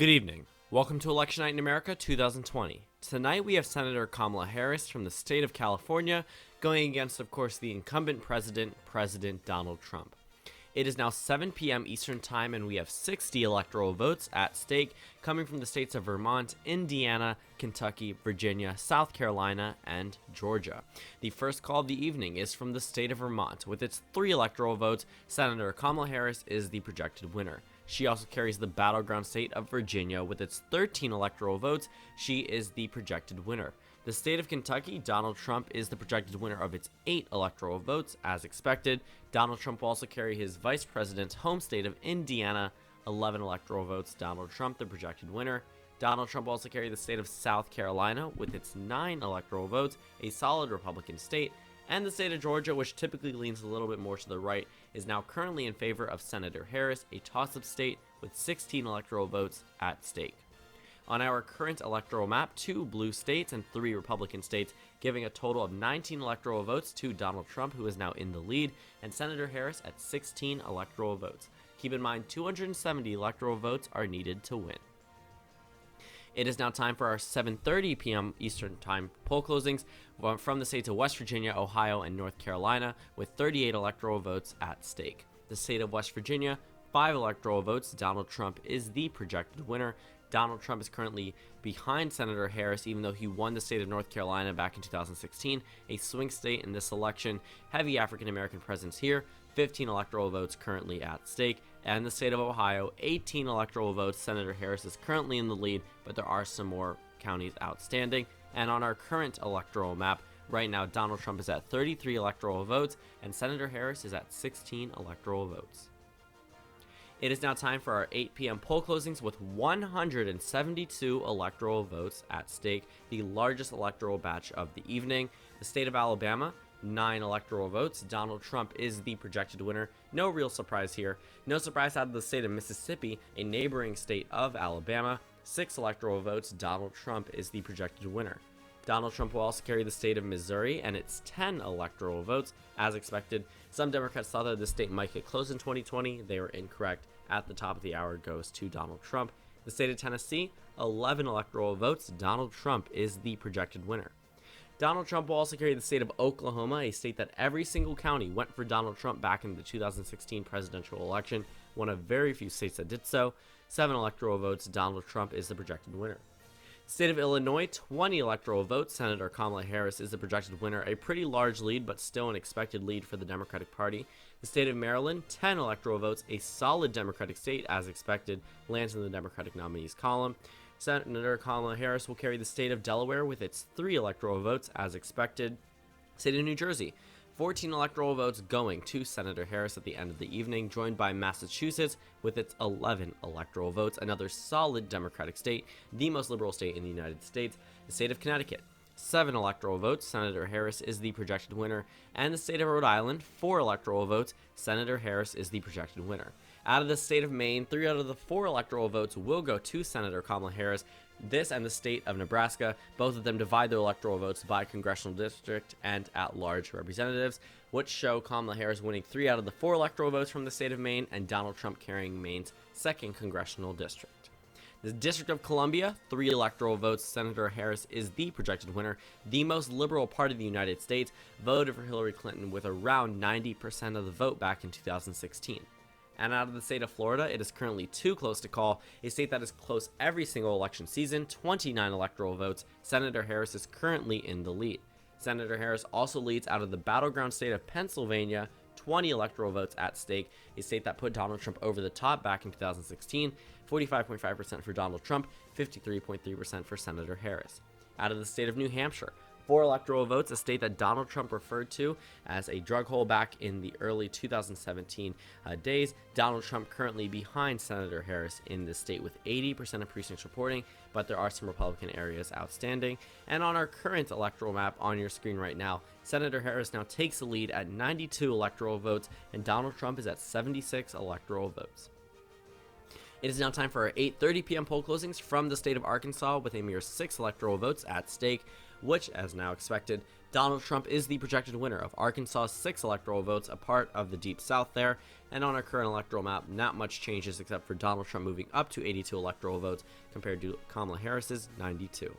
Good evening. Welcome to Election Night in America 2020. Tonight we have Senator Kamala Harris from the state of California going against, of course, the incumbent president, President Donald Trump. It is now 7 p.m. Eastern Time, and we have 60 electoral votes at stake coming from the states of Vermont, Indiana, Kentucky, Virginia, South Carolina, and Georgia. The first call of the evening is from the state of Vermont. With its 3 electoral votes, Senator Kamala Harris is the projected winner. She also carries the battleground state of Virginia. With its 13 electoral votes, she is the projected winner. The state of Kentucky, Donald Trump is the projected winner of its 8 electoral votes, as expected. Donald Trump will also carry his vice president's home state of Indiana, 11 electoral votes. Donald Trump, the projected winner. Donald Trump will also carry the state of South Carolina with its 9 electoral votes, a solid Republican state. And the state of Georgia, which typically leans a little bit more to the right, is now currently in favor of Senator Harris, a toss-up state with 16 electoral votes at stake. On our current electoral map, 2 blue states and 3 Republican states, giving a total of 19 electoral votes to Donald Trump, who is now in the lead, and Senator Harris at 16 electoral votes. Keep in mind, 270 electoral votes are needed to win. It is now time for our 7:30 p.m. Eastern Time poll closings from the states of West Virginia, Ohio, and North Carolina, with 38 electoral votes at stake. The state of West Virginia, 5 electoral votes. Donald Trump is the projected winner. Donald Trump is currently behind Senator Harris, even though he won the state of North Carolina back in 2016, a swing state in this election. Heavy African-American presence here, 15 electoral votes currently at stake. And the state of Ohio, 18 electoral votes. Senator Harris is currently in the lead, but there are some more counties outstanding. And on our current electoral map, right now, Donald Trump is at 33 electoral votes, and Senator Harris is at 16 electoral votes. It is now time for our 8 p.m. poll closings with 172 electoral votes at stake, the largest electoral batch of the evening. The state of Alabama, 9 electoral votes. Donald Trump is the projected winner. No real surprise here. No surprise out of the state of Mississippi, a neighboring state of Alabama. 6 electoral votes. Donald Trump is the projected winner. Donald Trump will also carry the state of Missouri and its 10 electoral votes. As expected, some Democrats thought that the state might get close in 2020. They were incorrect. At the top of the hour goes to Donald Trump. The state of Tennessee, 11 electoral votes. Donald Trump is the projected winner. Donald Trump will also carry the state of Oklahoma, a state that every single county went for Donald Trump back in the 2016 presidential election, one of very few states that did so. 7 electoral votes. Donald Trump is the projected winner. State of Illinois, 20 electoral votes. Senator Kamala Harris is the projected winner, a pretty large lead, but still an expected lead for the Democratic Party. The state of Maryland, 10 electoral votes, a solid Democratic state, as expected, lands in the Democratic nominees column. Senator Kamala Harris will carry the state of Delaware with its 3 electoral votes, as expected. State of New Jersey, 14 electoral votes going to Senator Harris at the end of the evening, joined by Massachusetts with its 11 electoral votes, another solid Democratic state, the most liberal state in the United States. The state of Connecticut, 7 electoral votes. Senator Harris is the projected winner. And the state of Rhode Island, 4 electoral votes. Senator Harris is the projected winner. Out of the state of Maine, 3 out of the 4 electoral votes will go to Senator Kamala Harris. This and the state of Nebraska, both of them divide their electoral votes by congressional district and at-large representatives, which show Kamala Harris winning 3 out of the 4 electoral votes from the state of Maine and Donald Trump carrying Maine's 2nd congressional district. The District of Columbia, 3 electoral votes. Senator Harris is the projected winner. The most liberal part of the United States voted for Hillary Clinton with around 90% of the vote back in 2016. And out of the state of Florida, it is currently too close to call, a state that is close every single election season, 29 electoral votes. Senator Harris is currently in the lead. Senator Harris also leads out of the battleground state of Pennsylvania, 20 electoral votes at stake, a state that put Donald Trump over the top back in 2016, 45.5% for Donald Trump, 53.3% for Senator Harris. Out of the state of New Hampshire, 4 electoral votes, a state that Donald Trump referred to as a drug hole back in the early 2017 days. Donald Trump currently behind Senator Harris in this state with 80% of precincts reporting, but there are some Republican areas outstanding. And on our current electoral map on your screen right now, Senator Harris now takes the lead at 92 electoral votes, and Donald Trump is at 76 electoral votes. It is now time for our 8:30 p.m. poll closings from the state of Arkansas with a mere 6 electoral votes at stake, which, as now expected, Donald Trump is the projected winner of Arkansas, 6 electoral votes, a part of the Deep South there. And on our current electoral map, not much changes except for Donald Trump moving up to 82 electoral votes compared to Kamala Harris's 92.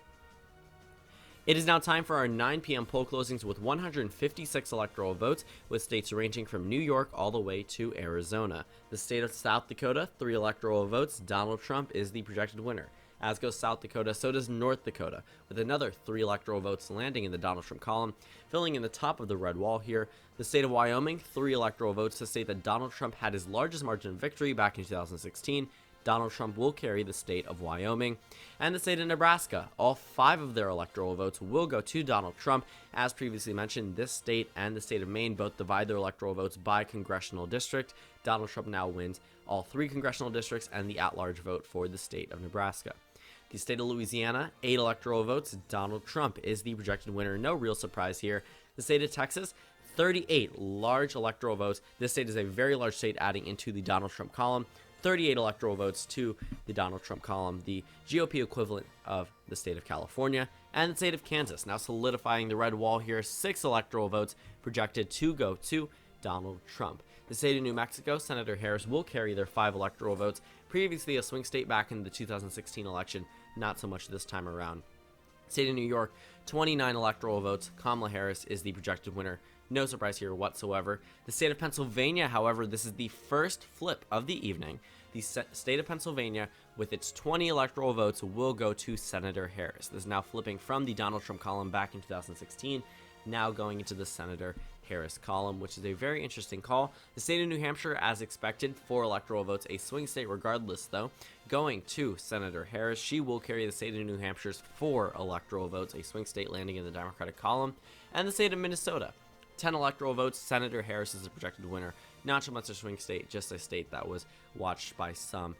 It is now time for our 9 p.m. poll closings with 156 electoral votes, with states ranging from New York all the way to Arizona. The state of South Dakota, 3 electoral votes. Donald Trump is the projected winner. As goes South Dakota, so does North Dakota, with another 3 electoral votes landing in the Donald Trump column, filling in the top of the red wall here. The state of Wyoming, 3 electoral votes to state that Donald Trump had his largest margin of victory back in 2016. Donald Trump will carry the state of Wyoming. And the state of Nebraska, all 5 of their electoral votes will go to Donald Trump. As previously mentioned, this state and the state of Maine both divide their electoral votes by congressional district. Donald Trump now wins all 3 congressional districts and the at-large vote for the state of Nebraska. The state of Louisiana, 8 electoral votes. Donald Trump is the projected winner. No real surprise here. The state of Texas, 38 large electoral votes. This state is a very large state, adding into the Donald Trump column. 38 electoral votes to the Donald Trump column, the GOP equivalent of the state of California. And the state of Kansas, now solidifying the red wall here, 6 electoral votes projected to go to Donald Trump. The state of New Mexico, Senator Harris will carry their 5 electoral votes. Previously a swing state back in the 2016 election, not so much this time around. State of New York, 29 electoral votes. Kamala Harris is the projected winner. No surprise here whatsoever. The state of Pennsylvania, however, this is the first flip of the evening. The state of Pennsylvania, with its 20 electoral votes, will go to Senator Harris. This is now flipping from the Donald Trump column back in 2016, now going into the Senator Harris column, which is a very interesting call. The state of New Hampshire, as expected, 4 electoral votes, a swing state regardless, though, going to Senator Harris. She will carry the state of New Hampshire's 4 electoral votes, a swing state landing in the Democratic column. And the state of Minnesota, 10 electoral votes. Senator Harris is the projected winner. Not so much a swing state, just a state that was watched by some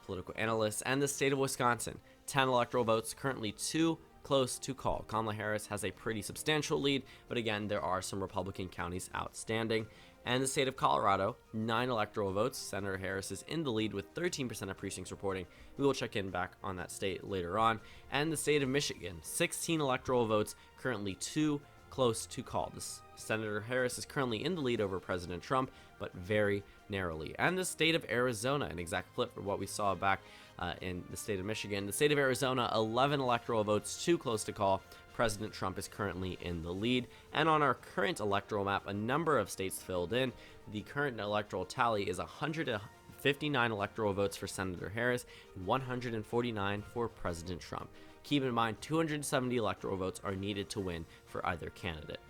political analysts. And the state of Wisconsin, 10 electoral votes, currently 2 close to call. Kamala Harris has a pretty substantial lead, but again, there are some Republican counties outstanding. And the state of Colorado, 9 electoral votes. Senator Harris is in the lead with 13% of precincts reporting. We will check in back on that state later on. And the state of Michigan, 16 electoral votes, currently 2 close to call. Senator Harris is currently in the lead over President Trump, but very narrowly. And the state of Arizona, an exact flip from what we saw back in the state of Michigan. The state of Arizona, 11 electoral votes, 2 close to call. President Trump is currently in the lead. And on our current electoral map, a number of states filled in. The current electoral tally is 159 electoral votes for Senator Harris, 149 for President Trump. Keep in mind, 270 electoral votes are needed to win for either candidate.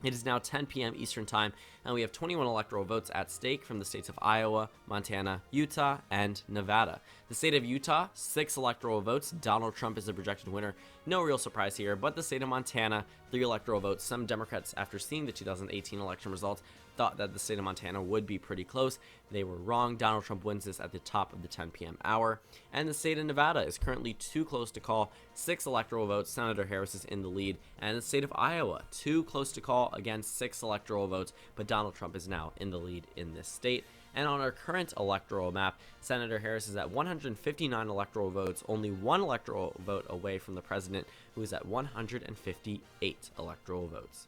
It is now 10 p.m. Eastern Time, and we have 21 electoral votes at stake from the states of Iowa, Montana, Utah, and Nevada. The state of Utah, 6 electoral votes. Donald Trump is the projected winner. No real surprise here, but the state of Montana, 3 electoral votes. Some Democrats, after seeing the 2018 election results, thought that the state of Montana would be pretty close. They were wrong. Donald Trump wins this at the top of the 10 p.m. hour. And the state of Nevada is currently 2 close to call. 6 electoral votes. Senator Harris is in the lead. And the state of Iowa, 2 close to call. Again, 6 electoral votes. But Donald Trump is now in the lead in this state. And on our current electoral map, Senator Harris is at 159 electoral votes, only 1 electoral vote away from the president, who is at 158 electoral votes.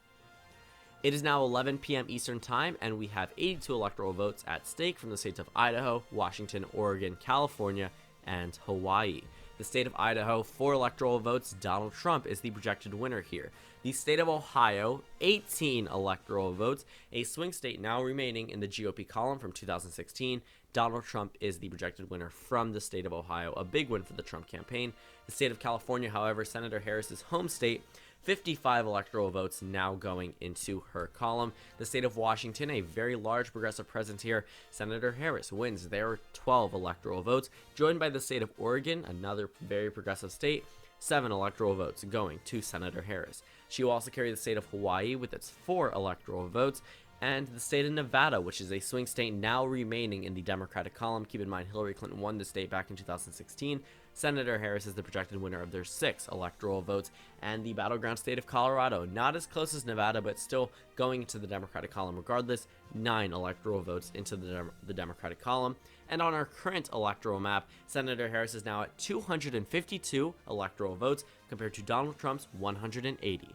It is now 11 p.m. Eastern Time, and we have 82 electoral votes at stake from the states of Idaho, Washington, Oregon, California, and Hawaii. The state of Idaho, 4 electoral votes. Donald Trump is the projected winner here. The state of Ohio, 18 electoral votes. A swing state now remaining in the GOP column from 2016. Donald Trump is the projected winner from the state of Ohio. A big win for the Trump campaign. The state of California, however, Senator Harris's home state, 55 electoral votes now going into her column. The state of Washington, a very large progressive presence here. Senator Harris wins their 12 electoral votes, joined by the state of Oregon, another very progressive state, 7 electoral votes going to Senator Harris. She will also carry the state of Hawaii with its 4 electoral votes, and the state of Nevada, which is a swing state now remaining in the Democratic column. Keep in mind, Hillary Clinton won the state back in 2016. Senator Harris is the projected winner of their 6 electoral votes. And the battleground state of Colorado, not as close as Nevada, but still going into the Democratic column regardless, 9 electoral votes into the Democratic column. And on our current electoral map, Senator Harris is now at 252 electoral votes compared to Donald Trump's 180.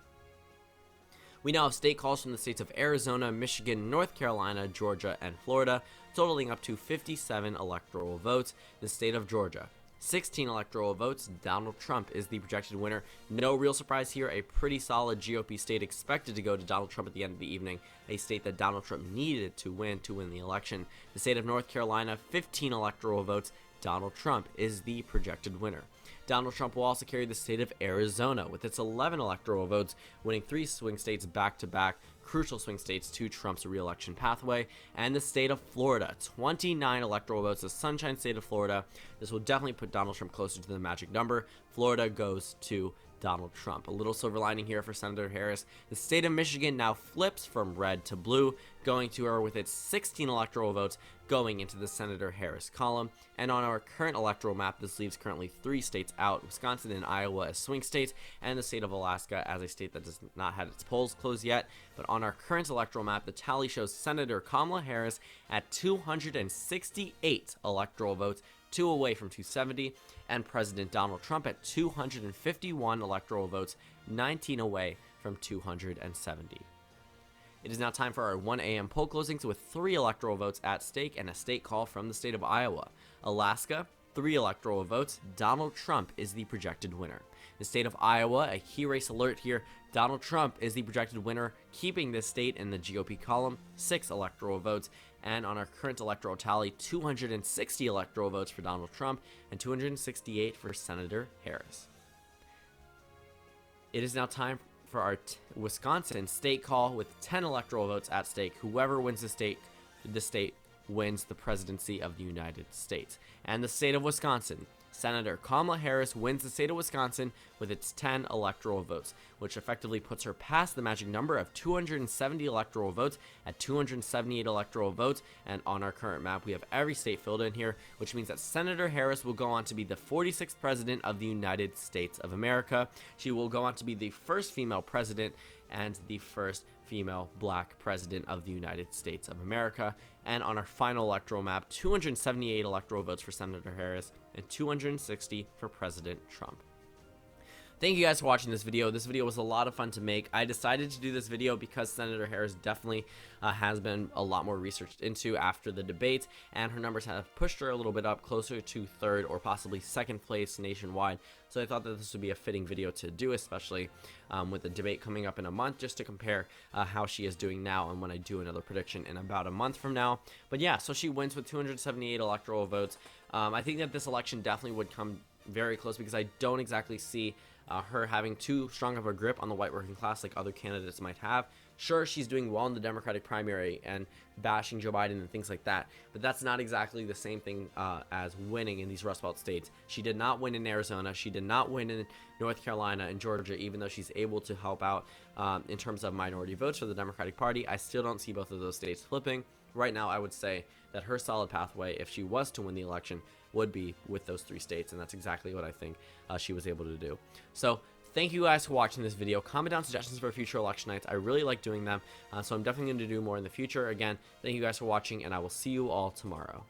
We now have state calls from the states of Arizona, Michigan, North Carolina, Georgia, and Florida, totaling up to 57 electoral votes. The state of Georgia, 16 electoral votes. Donald Trump is the projected winner. No real surprise here. A pretty solid GOP state expected to go to Donald Trump at the end of the evening. A state that Donald Trump needed to win the election. The state of North Carolina, 15 electoral votes. Donald Trump is the projected winner. Donald Trump will also carry the state of Arizona with its 11 electoral votes, winning 3 swing states back-to-back, crucial swing states to Trump's re-election pathway. And the state of Florida, 29 electoral votes, the Sunshine State of Florida. This will definitely put Donald Trump closer to the magic number. Florida goes to Donald Trump. A little silver lining here for Senator Harris. The state of Michigan now flips from red to blue, going to her with its 16 electoral votes going into the Senator Harris column. And on our current electoral map, this leaves currently 3 states out: Wisconsin and Iowa as swing states, and the state of Alaska as a state that does not have its polls closed yet. But on our current electoral map, the tally shows Senator Kamala Harris at 268 electoral votes, 2 away from 270, and President Donald Trump at 251 electoral votes, 19 away from 270. It is now time for our 1 a.m. poll closings with 3 electoral votes at stake and a state call from the state of Iowa. Alaska, 3 electoral votes. Donald Trump is the projected winner. The state of Iowa, a key race alert here. Donald Trump is the projected winner, keeping this state in the GOP column, 6 electoral votes. And on our current electoral tally, 260 electoral votes for Donald Trump and 268 for Senator Harris. It is now time for our Wisconsin state call with 10 electoral votes at stake. Whoever wins the state wins the presidency of the United States. And the state of Wisconsin, Senator Kamala Harris wins the state of Wisconsin with its 10 electoral votes, which effectively puts her past the magic number of 270 electoral votes at 278 electoral votes. And on our current map, we have every state filled in here, which means that Senator Harris will go on to be the 46th president of the United States of America. She will go on to be the first female president and the first female black president of the United States of America. And on our final electoral map, 278 electoral votes for Senator Harris and 260 for President Trump. Thank you guys for watching this video. This video was a lot of fun to make. I decided to do this video because Senator Harris definitely has been a lot more researched into after the debate, and her numbers have pushed her a little bit up closer to 3rd or possibly 2nd place nationwide. So I thought that this would be a fitting video to do, especially with the debate coming up in a month, just to compare how she is doing now and when I do another prediction in about a month from now. But yeah, so she wins with 278 electoral votes. I think that this election definitely would come very close because I don't exactly see her having too strong of a grip on the white working class like other candidates might have. Sure, she's doing well in the Democratic primary and bashing Joe Biden and things like that, but that's not exactly the same thing as winning in these Rust Belt states. She did not win in Arizona. She did not win in North Carolina and Georgia, even though she's able to help out in terms of minority votes for the Democratic Party. I still don't see both of those states flipping. Right now, I would say that her solid pathway, if she was to win the election, would be with those 3 states, and that's exactly what I think she was able to do. So thank you guys for watching this video. Comment down suggestions for future election nights. I really like doing them, so I'm definitely going to do more in the future. Again, thank you guys for watching, and I will see you all tomorrow.